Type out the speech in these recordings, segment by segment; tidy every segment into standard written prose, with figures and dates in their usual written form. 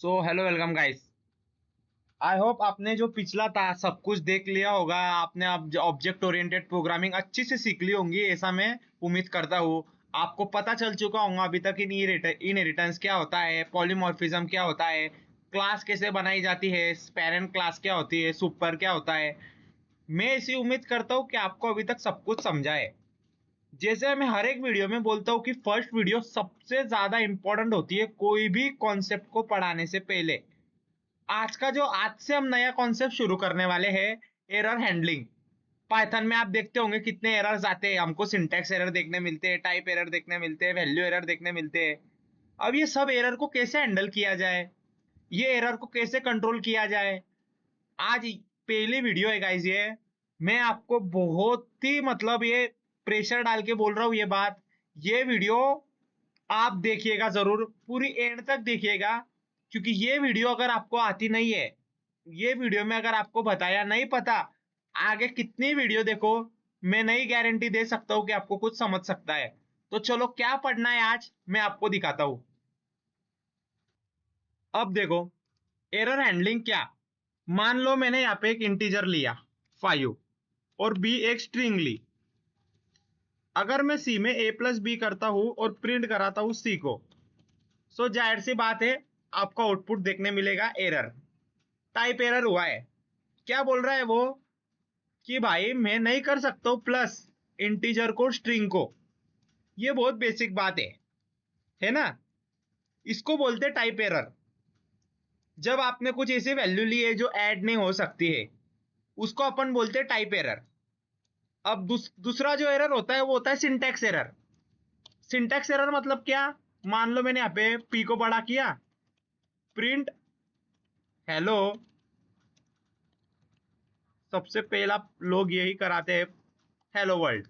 So hello welcome guys. I hope आपने जो पिछला था सब कुछ देख लिया होगा। आपने अब ऑब्जेक्ट ओरिएंटेड प्रोग्रामिंग अच्छी से सीख ली होंगी, ऐसा मैं उम्मीद करता हूँ। आपको पता चल चुका होगा अभी तक इनहेरिटेंस क्या होता है, पॉलीमॉर्फिज्म क्या होता है, क्लास कैसे बनाई जाती है, पेरेंट क्लास क्या होती है, सुपर क्या होता है। मैं ऐसी उम्मीद करता हूँ कि आपको अभी तक सब कुछ समझा है। जैसे मैं हर एक वीडियो में बोलता हूँ कि फर्स्ट वीडियो सबसे ज्यादा इंपॉर्टेंट होती है कोई भी कॉन्सेप्ट को पढ़ाने से पहले। आज से हम नया कॉन्सेप्ट शुरू करने वाले हैं, एरर हैंडलिंग। पाइथन में आप देखते होंगे कितने एरर्स आते हैं, हमको सिंटैक्स एरर देखने मिलते हैं, टाइप एरर देखने मिलते हैं, वैल्यू एरर देखने मिलते हैं। अब ये सब एरर को कैसे हैंडल किया जाए, ये एरर को कैसे कंट्रोल किया जाए, आज पहली वीडियो है गाइस ये। मैं आपको बहुत ही ये प्रेशर डाल के बोल रहा हूँ ये बात। ये वीडियो आप देखिएगा, जरूर पूरी एंड तक देखिएगा, क्योंकि ये वीडियो अगर आपको आती नहीं है, ये वीडियो में अगर आपको बताया नहीं पता, आगे कितनी वीडियो देखो, मैं नहीं गारंटी दे सकता हूं कि आपको कुछ समझ सकता है। तो चलो क्या पढ़ना है आज मैं आपको दिखाता हूं। अब देखो, एरर हैंडलिंग क्या। मान लो मैंने यहाँ पे एक इंटीजर लिया 5 और बी एक स्ट्रिंग ली। अगर मैं सी में a प्लस बी करता हूं और प्रिंट कराता हूं सी को, सो जाहिर सी बात है आपको आउटपुट देखने मिलेगा एरर। टाइप एरर हुआ है। क्या बोल रहा है वो कि भाई मैं नहीं कर सकता हूं प्लस इंटीजर को स्ट्रिंग को। ये बहुत बेसिक बात है ना। इसको बोलते टाइप एरर। जब आपने कुछ ऐसी वैल्यू ली है जो ऐड नहीं हो सकती है, उसको अपन बोलते टाइप एरर। अब दूसरा जो एरर होता है वो होता है सिंटैक्स एरर। सिंटैक्स एरर मतलब क्या। मान लो मैंने यहाँ पे पी को बड़ा किया, प्रिंट हेलो। सबसे पहला लोग यही कराते हैं, hello world,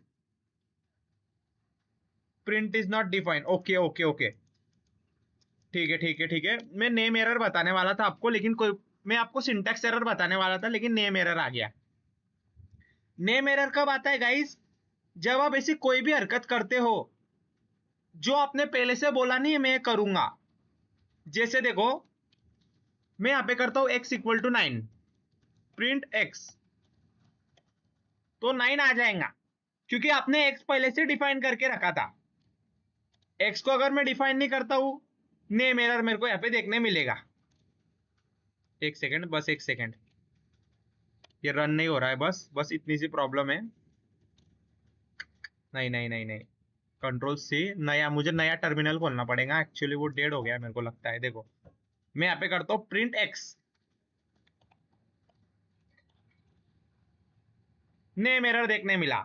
print is not defined. Okay okay okay, ठीक है ठीक है ठीक है। मैं नेम एरर बताने वाला था आपको, लेकिन कोई, मैं आपको सिंटैक्स एरर बताने वाला था लेकिन नेम एरर आ गया। नेम एरर कब आता है गाइस, जब आप ऐसी कोई भी हरकत करते हो जो आपने पहले से बोला नहीं है मैं करूंगा। जैसे देखो, मैं यहां पे करता हूं x equal to 9, print x, तो 9 आ जाएगा क्योंकि आपने x पहले से डिफाइन करके रखा था। x को अगर मैं डिफाइन नहीं करता हूं, नेम एरर मेरे को यहां पे देखने मिलेगा। एक सेकेंड, बस एक सेकेंड, ये रन नहीं हो रहा है, बस बस इतनी सी प्रॉब्लम है। नहीं नहीं नहीं नहीं, कंट्रोल सी, नया मुझे नया टर्मिनल खोलना पड़ेगा, एक्चुअली वो डेड हो गया मेरे को लगता है। देखो मैं यहाँ पे करता हूँ प्रिंट एक्स, नेम एरर देखने मिला,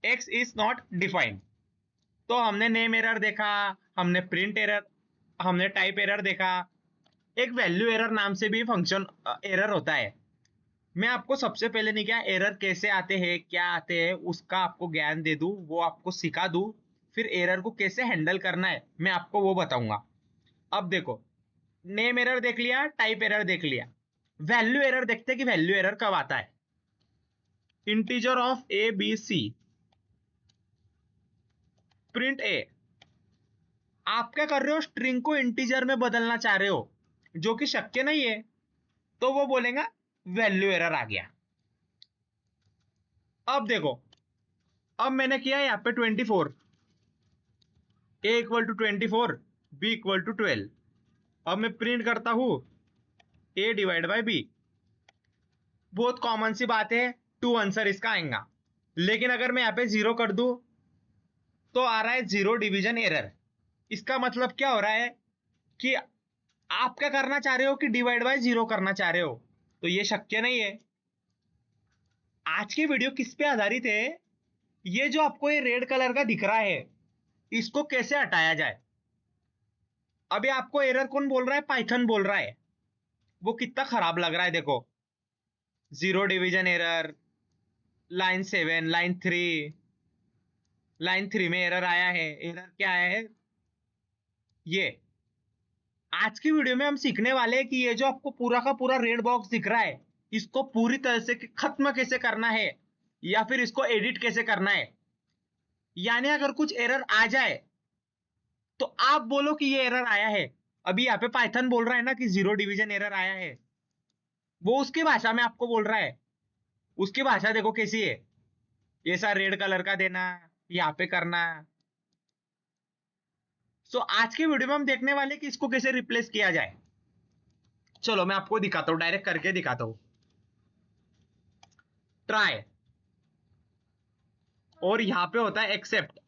एक्स इज नॉट डिफाइंड। तो हमने नेम एरर देखा, हमने प्रिंट एरर, हमने टाइप एरर देखा, एक वैल्यू एरर नाम से भी फंक्शन एरर होता है। मैं आपको सबसे पहले नहीं क्या एरर कैसे आते हैं क्या आते हैं उसका आपको ज्ञान दे दूं, वो आपको सिखा दूं, फिर एरर को कैसे हैंडल करना है मैं आपको वो बताऊंगा। अब देखो, नेम एरर देख लिया, टाइप एरर देख लिया, वैल्यू एरर देखते हैं कि वैल्यू एरर कब आता है। Integer of A B C, print A. आप क्या कर रहे हो, स्ट्रिंग को इंटीजर में बदलना चाह रहे हो, जो कि शक्य नहीं है, तो वो बोलेगा वैल्यू एरर आ गया। अब देखो, अब मैंने किया यहाँ पे 24, A equal to 24, B equal to 12। अब मैं प्रिंट करता हूं ए डिवाइड बाय बी। बहुत कॉमन सी बात है, टू आंसर इसका आएगा। लेकिन अगर मैं यहाँ पे जीरो कर दूं तो आ रहा है जीरो डिवीजन एरर। इसका मतलब क्या हो रहा है कि आप क्या करना चाह रहे हो कि डिवाइड बाय जीरो करना चाह रहे हो, तो ये शक्य नहीं है। आज की वीडियो किस पे आधारित है, ये जो आपको ये रेड कलर का दिख रहा है, इसको कैसे हटाया जाए। अभी आपको एरर कौन बोल रहा है, पाइथन बोल रहा है। वो कितना खराब लग रहा है देखो, zero division error, line 7, line 3 में एरर आया है। एरर क्या आया है ये, आज की वीडियो में हम सीखने वाले हैं कि ये जो आपको पूरा का पूरा रेड बॉक्स दिख रहा है, इसको पूरी तरह से खत्म कैसे करना है या फिर इसको एडिट कैसे करना है। यानी अगर कुछ एरर आ जाए तो आप बोलो कि ये एरर आया है, अभी यहाँ पे पाइथन बोल रहा है ना कि 0 डिवीजन एरर आया है, वो उसकी भाषा में आपको बोल रहा है। उसकी भाषा देखो कैसी है, ऐसा रेड कलर का देना, यहाँ पे करना। सो आज के वीडियो में हम देखने वाले कि इसको कैसे रिप्लेस किया जाए। चलो मैं आपको दिखाता हूँ, डायरेक्ट करके दिखाता हूँ। ट्राई, और यहाँ पे होता है एक्सेप्ट।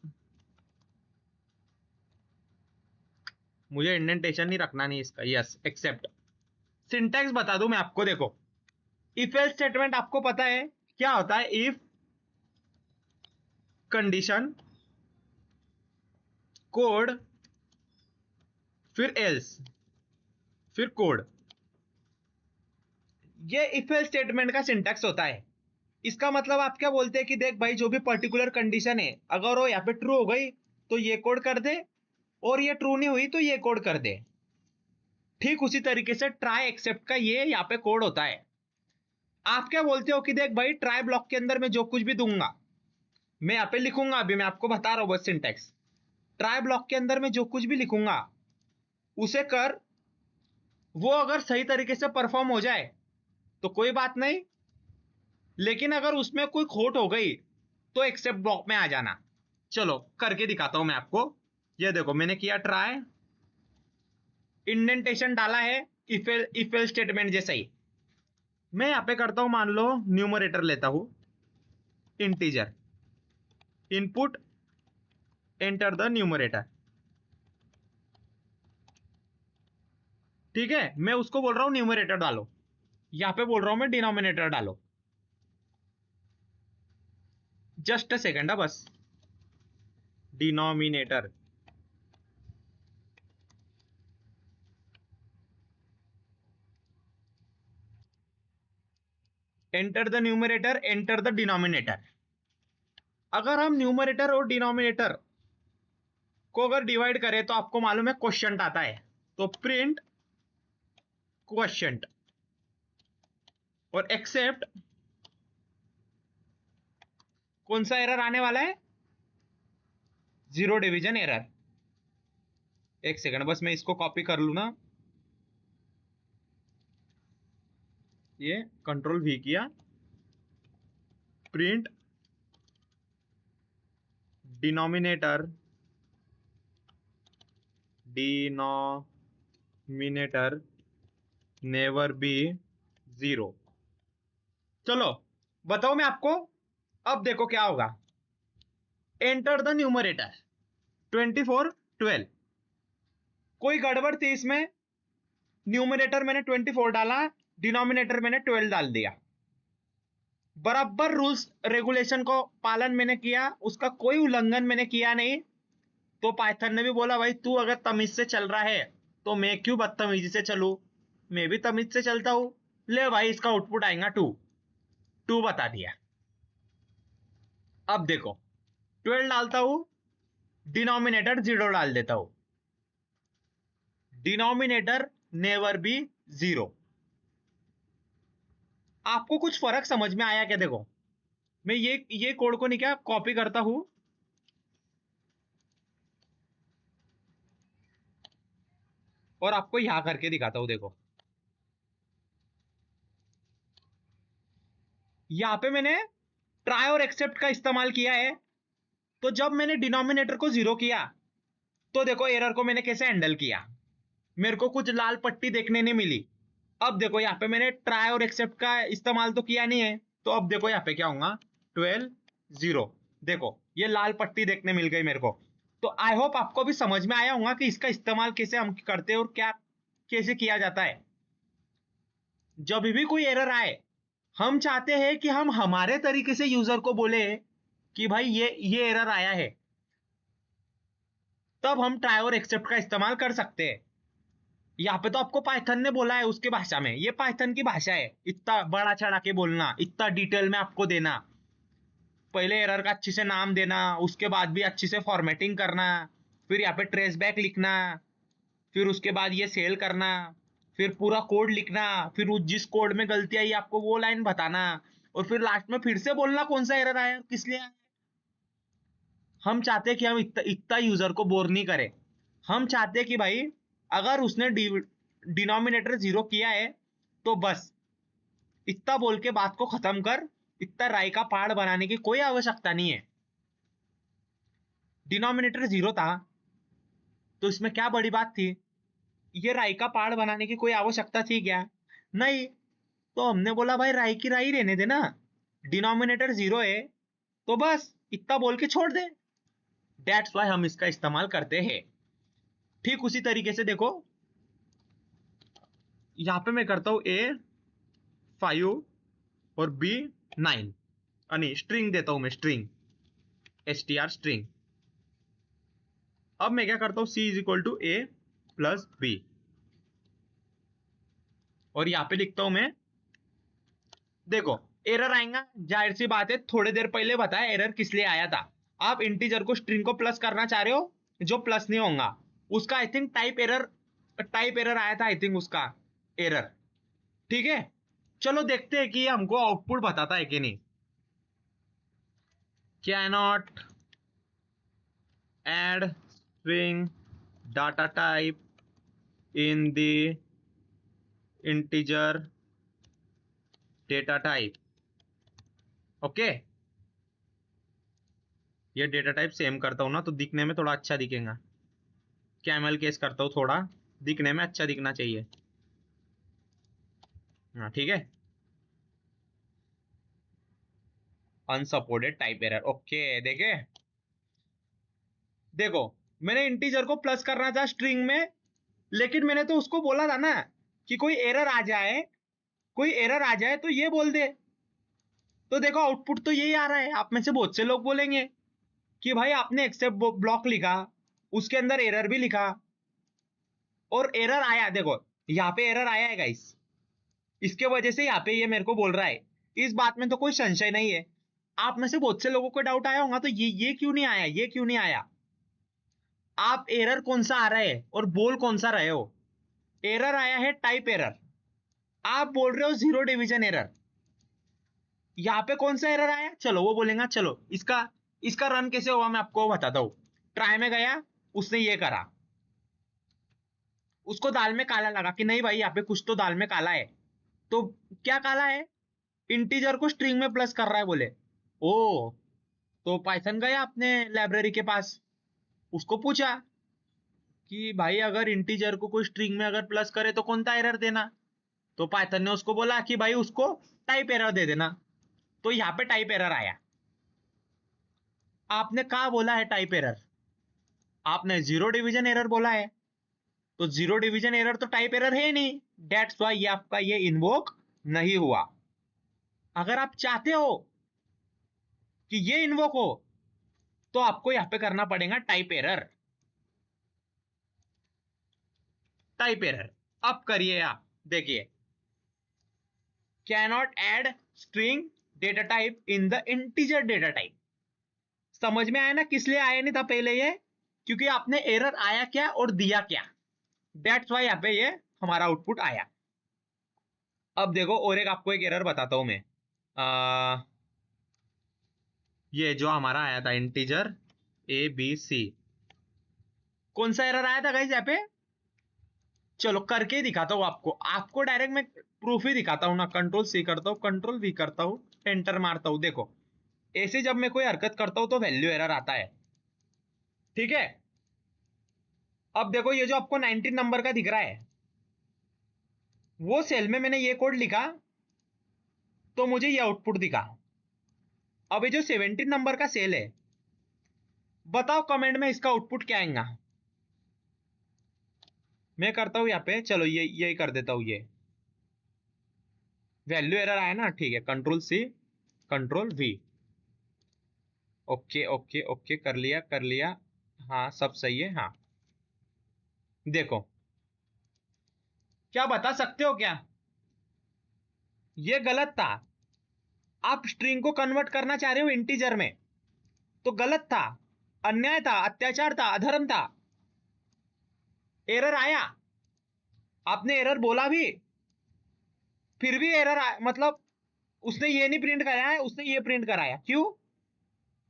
मुझे इंडेंटेशन नहीं रखना, नहीं इसका, यस एक्सेप्ट। सिंटैक्स बता दूं मैं आपको, देखो इफ एल्स स्टेटमेंट आपको पता है क्या होता है। इफ कंडीशन कोड फिर एल्स फिर कोड, ये इफ एल्स स्टेटमेंट का सिंटैक्स होता है। इसका मतलब आप क्या बोलते हैं कि देख भाई, जो भी पर्टिकुलर कंडीशन है, अगर वो यहाँ पे ट्रू हो गई तो ये कोड कर दे, और ये ट्रू नहीं हुई तो ये कोड कर दे। ठीक उसी तरीके से ट्राई एक्सेप्ट का ये यहाँ पे कोड होता है। आप क्या बोलते हो कि देख भाई, ट्राई ब्लॉक के अंदर मैं जो कुछ भी दूंगा, मैं यहाँ पे लिखूंगा, अभी मैं आपको बता रहा हूँ बस सिंटैक्स। ट्राई ब्लॉक के अंदर मैं जो कुछ भी लिखूंगा उसे कर, वो अगर सही तरीके से परफॉर्म हो जाए तो कोई बात नहीं, लेकिन अगर उसमें कोई खोट हो गई तो एक्सेप्ट ब्लॉक में आ जाना। चलो करके दिखाता हूं मैं आपको। ये देखो मैंने किया ट्राई, इंडेंटेशन डाला है इफ एल स्टेटमेंट जैसा ही। मैं यहां पे करता हूं, मान लो न्यूमरेटर लेता हूं, integer, input, enter the numerator. ठीक है, मैं उसको बोल रहा हूं न्यूमरेटर डालो, यहां पे बोल रहा हूं मैं डिनोमिनेटर डालो। जस्ट अ सेकेंड है बस, denominator. Enter the numerator, enter the denominator. अगर हम न्यूमरेटर और डिनोमिनेटर को अगर डिवाइड करें तो आपको मालूम है क्वोशिएंट आता है, तो प्रिंट क्वोशिएंट, और एक्सेप्ट कौन सा एरर आने वाला है, 0 डिवीजन एरर। एक सेकंड बस, मैं इसको कॉपी कर लू ना, ये कंट्रोल वी किया, print denominator, denominator never be 0। चलो बताओ मैं आपको, अब देखो क्या होगा। एंटर द न्यूमरेटर 24 12, कोई गड़बड़ थी इसमें, न्यूमरेटर मैंने 24 डाला, डिनोमिनेटर मैंने 12 डाल दिया। बराबर रूल्स रेगुलेशन को पालन मैंने किया, उसका कोई उल्लंघन मैंने किया नहीं। तो पाइथन ने भी बोला भाई, तू अगर तमीज से चल रहा है तो मैं क्यों बदतमीजी से चलूं, मैं भी तमीज से चलता हूं। ले भाई, इसका आउटपुट आएगा 2, 2 बता दिया। अब देखो 12 डालता हूं, डिनोमिनेटर 0 डाल देता हूं, डिनोमिनेटर नेवर बी 0। आपको कुछ फर्क समझ में आया क्या? देखो मैं ये कोड को नहीं क्या कॉपी करता हूं, और आपको यहां करके दिखाता हूं। देखो यहां पे मैंने ट्राई और एक्सेप्ट का इस्तेमाल किया है। तो जब मैंने डिनोमिनेटर को 0 किया तो देखो एरर को मैंने कैसे हैंडल किया, मेरे को कुछ लाल पट्टी देखने नहीं मिली। अब देखो यहाँ पे मैंने ट्राई और एक्सेप्ट का इस्तेमाल तो किया नहीं है, तो अब देखो यहाँ पे क्या होगा, 12 0। देखो ये लाल पट्टी देखने मिल गई मेरे को। तो आई होप आपको भी समझ में आया होगा कि इसका इस्तेमाल कैसे हम करते हैं और क्या कैसे किया जाता है। जब भी कोई एरर आए, हम चाहते हैं कि हम हमारे तरीके से यूजर को बोले कि भाई ये एरर आया है, तब हम ट्राई और एक्सेप्ट का इस्तेमाल कर सकते हैं। यहाँ पे तो आपको पाइथन ने बोला है उसके भाषा में, ये पाइथन की भाषा है, इतना बड़ा चढ़ा के बोलना, इतना डिटेल में आपको देना, पहले एरर का अच्छे से नाम देना, उसके बाद भी अच्छी से फॉर्मेटिंग करना, फिर यहाँ पे ट्रेस बैक लिखना, फिर उसके बाद ये सेल करना, फिर पूरा कोड लिखना, फिर जिस कोड में गलती आई आपको वो लाइन बताना, और फिर लास्ट में फिर से बोलना कौन सा एरर आया, किस लिए आया। हम चाहते हैं कि हम इतना इतना यूजर को बोर नहीं करें। हम चाहते हैं कि भाई अगर उसने डिनोमिनेटर 0 किया है तो बस इतना बोल के बात को खत्म कर। इतना राय का पहाड़ बनाने की कोई आवश्यकता नहीं है। डिनोमिनेटर 0 था तो इसमें क्या बड़ी बात थी? ये राय का पहाड़ बनाने की कोई आवश्यकता थी क्या? नहीं। तो हमने बोला भाई राय की राय रहने देना, डिनोमिनेटर 0 है तो बस इतना बोल के छोड़ दे। दैट्स वाई हम इसका इस्तेमाल करते हैं। ठीक उसी तरीके से देखो, यहां पे मैं करता हूं ए 5 और बी 9, यानी स्ट्रिंग देता हूं मैं, स्ट्रिंग str स्ट्रिंग। अब मैं क्या करता हूं, c is equal to A plus B, और यहां पे लिखता हूं मैं, देखो एरर आएगा, जाहिर सी बात है, थोड़ी देर पहले बताया एरर किस लिए आया था। आप इंटीजर को स्ट्रिंग को प्लस करना चाह रहे हो जो प्लस नहीं होगा, उसका आई थिंक टाइप एरर आया था, आई थिंक उसका एरर। ठीक है, चलो देखते हैं कि ये हमको आउटपुट बताता है कि नहीं। Cannot add string data type in the integer data type. Okay, ये डेटा टाइप सेम करता हूं ना तो दिखने में थोड़ा अच्छा दिखेगा। कैमल केस करता हूं, थोड़ा दिखने में अच्छा दिखना चाहिए। हाँ ठीक है, अनसपोर्टेड टाइप एरर। ओके देखे, देखो मैंने इंटीजर को प्लस करना था स्ट्रिंग में, लेकिन मैंने तो उसको बोला था ना कि कोई एरर आ जाए, कोई एरर आ जाए तो ये बोल दे। तो देखो आउटपुट तो यही आ रहा है। आप में से बहुत से लोग बोलेंगे कि भाई आपने एक्सेप्ट ब्लॉक लिखा, उसके अंदर एरर भी लिखा और एरर आया। देखो यहाँ पे एरर आया है गाइस, इसके वजह से यहाँ पे ये मेरे को बोल रहा है, इस बात में तो कोई संशय नहीं है। आप में से बहुत से लोगों को डाउट आया होगा तो ये क्यों नहीं आया, ये क्यों नहीं आया। आप एरर कौन सा आ रहा है और बोल कौन सा रहे हो? एरर आया है टाइप एरर, आप बोल रहे हो जीरो डिवीजन एरर। यहाँ पे कौन सा एरर आया, चलो वो बोलेगा। चलो इसका इसका रन कैसे हुआ मैं आपको बताता हूं। ट्राई में गया, उसने ये करा, उसको दाल में काला लगा कि नहीं भाई यहाँ पे कुछ तो दाल में काला है। तो क्या काला है, इंटीजर को स्ट्रिंग में प्लस कर रहा है बोले। ओ, तो पाइथन गया अपने लाइब्रेरी के पास, उसको पूछा कि भाई अगर इंटीजर को कोई स्ट्रिंग में अगर प्लस करे तो कौन सा एरर देना। तो पाइथन ने उसको बोला कि भाई उसको टाइप एरर दे देना। तो यहाँ पे टाइप एरर आया। आपने कहा बोला है टाइप एरर, आपने जीरो डिवीजन एरर बोला है, तो जीरो डिवीजन एरर तो टाइप एरर है नहीं। डेट्स वाई ये आपका ये इन्वोक नहीं हुआ। अगर आप चाहते हो कि ये इन्वोक हो तो आपको यहां पे करना पड़ेगा टाइप एरर। टाइप एरर अब करिए आप, देखिए, cannot add string data type in the integer data type. समझ में आया ना किस लिए आया नहीं था पहले ये, क्योंकि आपने एरर आया क्या और दिया क्या। डेट्स वाई यहाँ पे ये हमारा आउटपुट आया। अब देखो और एक आपको एक एरर बताता हूं मैं। ये जो हमारा आया था इंटीजर ABC, कौन सा एरर आया था गाइस यहाँ पे? चलो करके ही दिखाता हूँ आपको, आपको डायरेक्ट मैं प्रूफ ही दिखाता हूँ ना। कंट्रोल C करता हूँ, कंट्रोल V करता हूँ, एंटर मारता हूँ। देखो ऐसे जब मैं कोई हरकत करता हूँ तो वैल्यू एरर आता है। ठीक है, अब देखो ये जो आपको 19 नंबर का दिख रहा है, वो सेल में मैंने ये कोड लिखा तो मुझे ये आउटपुट दिखा। अब ये जो 17 नंबर का सेल है, बताओ कमेंट में इसका आउटपुट क्या आएगा। मैं करता हूं यहाँ पे, चलो ये यही कर देता हूं, ये वैल्यू एरर आया ना। ठीक है, control C control V, okay okay okay, कर लिया कर लिया, हाँ सब सही है। हाँ देखो, क्या बता सकते हो क्या, ये गलत था। आप स्ट्रिंग को कन्वर्ट करना चाह रहे हो इंटीजर में तो गलत था, अन्याय था, अत्याचार था, अधर्म था। एरर आया, आपने एरर बोला भी, फिर भी एरर मतलब उसने ये नहीं प्रिंट कराया, उसने ये प्रिंट कराया। क्यों?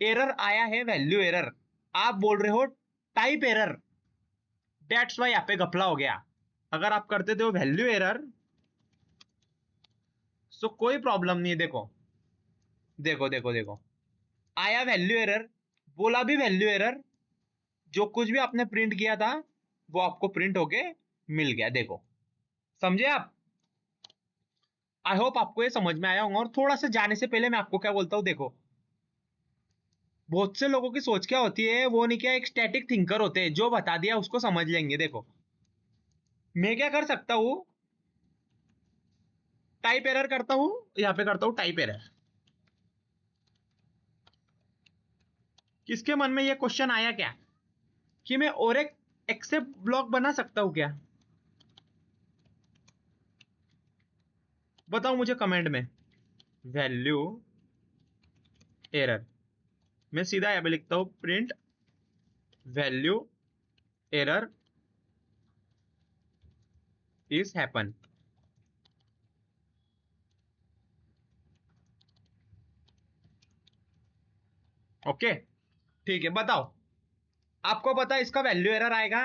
एरर आया है, वैल्यू एरर। आप बोल रहे हो टाइप एरर। डेट्स वाई यहाँ पे घपला हो गया। अगर आप करते थे वैल्यू एरर, सो कोई प्रॉब्लम नहीं है। देखो देखो देखो देखो, आया वैल्यू एरर, बोला भी वैल्यू एरर, जो कुछ भी आपने प्रिंट किया था वो आपको प्रिंट होके मिल गया। देखो, समझे आप? आई होप आपको ये समझ में आया होगा। और थोड़ा सा जाने से पहले मैं आपको क्या बोलता हूँ, देखो बहुत से लोगों की सोच क्या होती है, वो नहीं क्या एक स्टैटिक थिंकर होते हैं, जो बता दिया उसको समझ लेंगे। देखो मैं क्या कर सकता हूं, टाइप एरर करता हूं, यहां पे करता हूं टाइप एरर। किसके मन में ये क्वेश्चन आया क्या कि मैं और एक एक्सेप्ट ब्लॉक बना सकता हूं क्या? बताओ मुझे कमेंट में। वैल्यू एरर, मैं सीधा यहां पे लिखता हूं print value error is happen. Okay ठीक है, बताओ आपको पता है इसका वैल्यू एरर आएगा,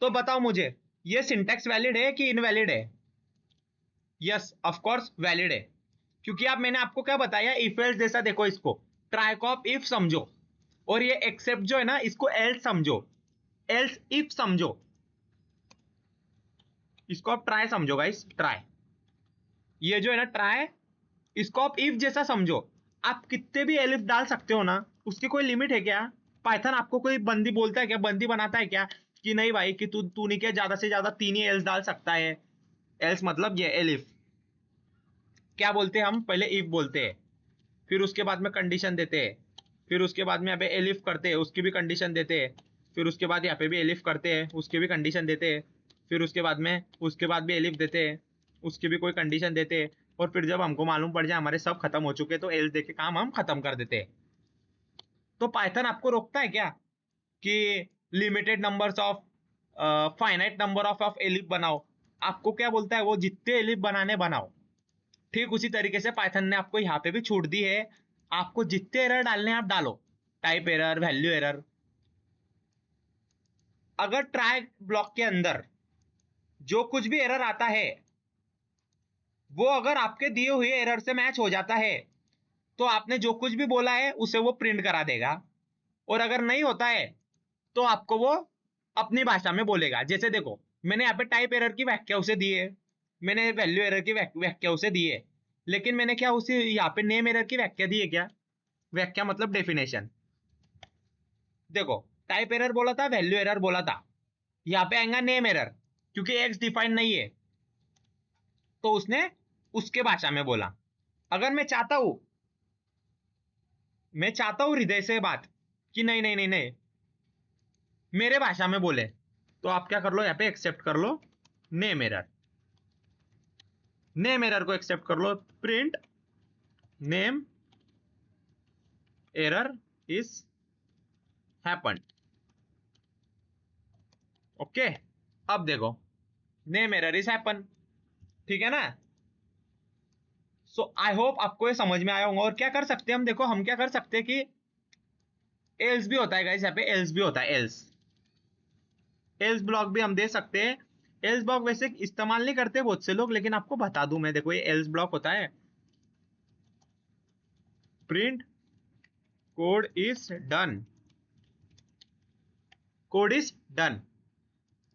तो बताओ मुझे ये सिंटैक्स वैलिड है कि इनवैलिड है? यस ऑफ कोर्स वैलिड है, क्योंकि आप मैंने आपको क्या बताया, इफ एल्स जैसा। देखो इसको ट्राई को आप इफ समझो, और ये एक्सेप्ट जो है ना इसको एल्स समझो, एल्स इफ समझो, इसको आप ट्राई समझो गाइस, ट्राई। ये जो है ना ट्राई, इसको आप इफ जैसा समझो। आप कितने भी एलिफ डाल सकते हो ना, उसकी कोई लिमिट है क्या? पाइथन आपको कोई बंदी बोलता है क्या, बंदी बनाता है क्या कि नहीं भाई कि तू नहीं क्या ज्यादा से ज्यादा 3 ही एल्स डाल सकता है? एल्स मतलब ये एलिफ, क्या बोलते हैं हम, पहले इफ बोलते हैं, फिर उसके बाद में कंडीशन देते हैं, फिर उसके बाद में यहाँ पे एलिफ करते हैं, उसकी भी कंडीशन देते हैं, फिर उसके बाद यहाँ पे भी एलिफ करते हैं, उसकी भी कंडीशन देते हैं, फिर उसके बाद में उसके बाद भी एलिफ देते हैं, उसकी भी कोई कंडीशन देते हैं, और फिर जब हमको मालूम पड़ जाए हमारे सब खत्म हो चुके तो एल्स देके काम हम खत्म कर देते हैं। तो पाइथन आपको रोकता है क्या कि limited numbers of, finite number of elif बनाओ? आपको क्या बोलता है वो, जितने एलिफ बनाने बनाओ। ठीक उसी तरीके से पाइथन ने आपको यहाँ पे भी छूट दी है, आपको जितने एरर डालने हैं आप डालो, टाइप एरर, वैल्यू एरर। अगर ट्राई ब्लॉक के अंदर जो कुछ भी एरर आता है वो अगर आपके दिए हुए एरर से मैच हो जाता है तो आपने जो कुछ भी बोला है उसे वो प्रिंट करा देगा, और अगर नहीं होता है तो आपको वो अपनी भाषा में बोलेगा। जैसे देखो मैंने यहाँ पे टाइप एरर की व्याख्या उसे दी है, मैंने वैल्यू एरर की व्याख्या उसे दी है, लेकिन मैंने क्या उसे यहाँ पे नेम एरर की व्याख्या दी है क्या? व्याख्या मतलब डेफिनेशन। देखो टाइप एरर बोला था, वैल्यू एरर बोला था, यहाँ पे आएगा नेम एरर, क्योंकि एक्स डिफाइन नहीं है तो उसने उसके भाषा में बोला। अगर मैं चाहता हूं हृदय से बात कि नहीं नहीं नहीं नहीं मेरे भाषा में बोले, तो आप क्या कर लो, यहाँ पे एक्सेप्ट कर लो नेम एरर। नेम एरर को एक्सेप्ट कर लो, print name error is happen. Okay, अब देखो नेम एरर इज हैपन, ठीक है ना? सो आई होप आपको ये समझ में आया होगा। और क्या कर सकते हैं हम, देखो हम क्या कर सकते हैं कि एल्स भी होता है गाइस, यहाँ पे एल्स भी होता है, एल्स एल्स ब्लॉक भी हम दे सकते हैं। एल्स ब्लॉक वैसे इस्तेमाल नहीं करते बहुत से लोग, लेकिन आपको बता दूं मैं, देखो ये एल्स ब्लॉक होता है, print code is done, code is done.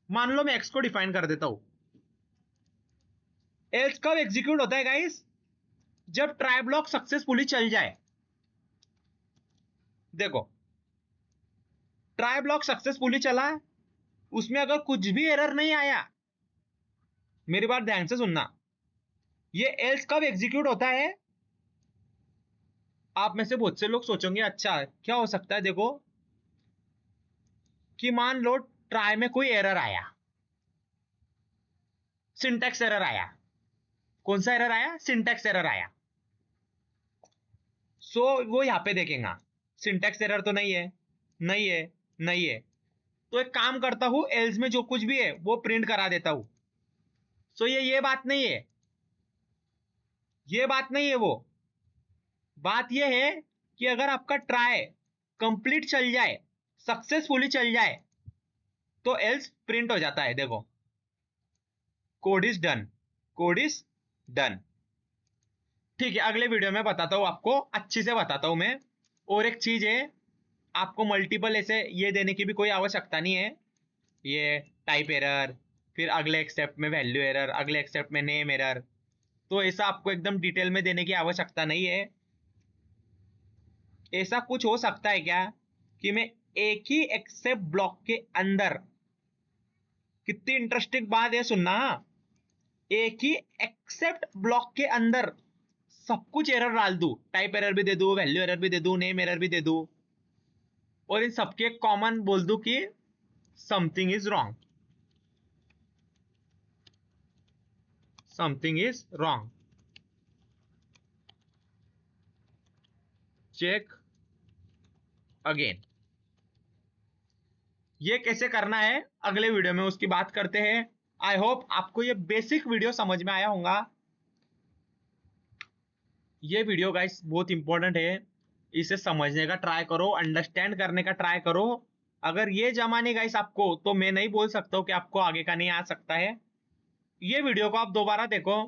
मान लो मैं एक्स को डिफाइन कर देता हूं, एल्स कब एग्जीक्यूट होता है गाइस? जब ट्राई ब्लॉक सक्सेसफुली चल जाए। देखो ट्राई ब्लॉक सक्सेसफुली चला, उसमें अगर कुछ भी एरर नहीं आया, मेरी बात ध्यान से सुनना, ये एल्स कब एग्जीक्यूट होता है? आप में से बहुत से लोग सोचेंगे अच्छा क्या हो सकता है, देखो कि मान लो ट्राई में कोई एरर आया, सिंटैक्स एरर आया। कौन सा एरर आया? सिंटैक्स एरर आया। सो वो यहां पे देखेगा सिंटैक्स एरर तो नहीं है, नहीं है, नहीं है, तो एक काम करता हूं एल्स में जो कुछ भी है वो प्रिंट करा देता हूं। सो ये बात नहीं है, ये बात नहीं है। वो बात ये है कि अगर आपका ट्राई कंप्लीट चल जाए, सक्सेसफुली चल जाए, तो एल्स प्रिंट हो जाता है। देखो code is done, code is done. ठीक है, अगले वीडियो में बताता हूँ आपको, अच्छी से बताता हूँ मैं। और एक चीज है, आपको मल्टीपल ऐसे ये देने की भी कोई आवश्यकता नहीं है। ये टाइप एरर, फिर अगले एक्सेप्ट में वैल्यू एरर, अगले एक्सेप्ट में नेम एरर, तो ऐसा आपको एकदम डिटेल में देने की आवश्यकता नहीं है। ऐसा कुछ हो सकता है क्या कि मैं एक ही एक्सेप्ट ब्लॉक के अंदर, कितनी इंटरेस्टिंग बात है सुनना, एक ही एक्सेप्ट ब्लॉक के अंदर सब कुछ एरर डाल दूं, टाइप एरर भी दे दूं, वैल्यू एरर भी दे दूं, नेम एरर भी दे दूं, और इन सबके कॉमन बोल दूं कि something is wrong, something is wrong, check again. ये कैसे करना है अगले वीडियो में उसकी बात करते हैं। आई होप आपको ये बेसिक वीडियो समझ में आया होगा। ये वीडियो गाइस बहुत इंपॉर्टेंट है, इसे समझने का ट्राई करो, अंडरस्टैंड करने का ट्राई करो। अगर ये जमा नहीं गाइस आपको, तो मैं नहीं बोल सकता हूं कि आपको आगे का नहीं आ सकता है। ये वीडियो को आप दोबारा देखो,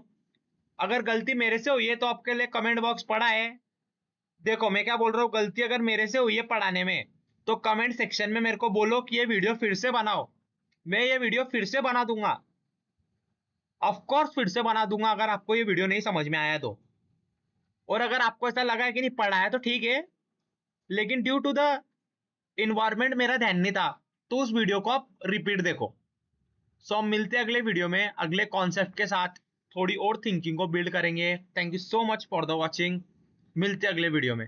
अगर गलती मेरे से हुई है तो आपके लिए कमेंट बॉक्स पड़ा है। देखो मैं क्या बोल रहा हूँ, गलती अगर मेरे से हुई है पढ़ाने में, तो कमेंट सेक्शन में मेरे को बोलो कि ये वीडियो फिर से बनाओ, मैं ये वीडियो फिर से बना दूंगा, ऑफकोर्स फिर से बना दूंगा अगर आपको ये वीडियो नहीं समझ में आया तो। और अगर आपको ऐसा लगा है कि नहीं पढ़ा है तो ठीक है, लेकिन ड्यू टू द इन्वायरमेंट मेरा ध्यान नहीं था, तो उस वीडियो को आप रिपीट देखो। सो हम मिलते हैं अगले वीडियो में अगले कॉन्सेप्ट के साथ, थोड़ी और थिंकिंग को बिल्ड करेंगे। Thank you so much for the watching, मिलते हैं अगले वीडियो में।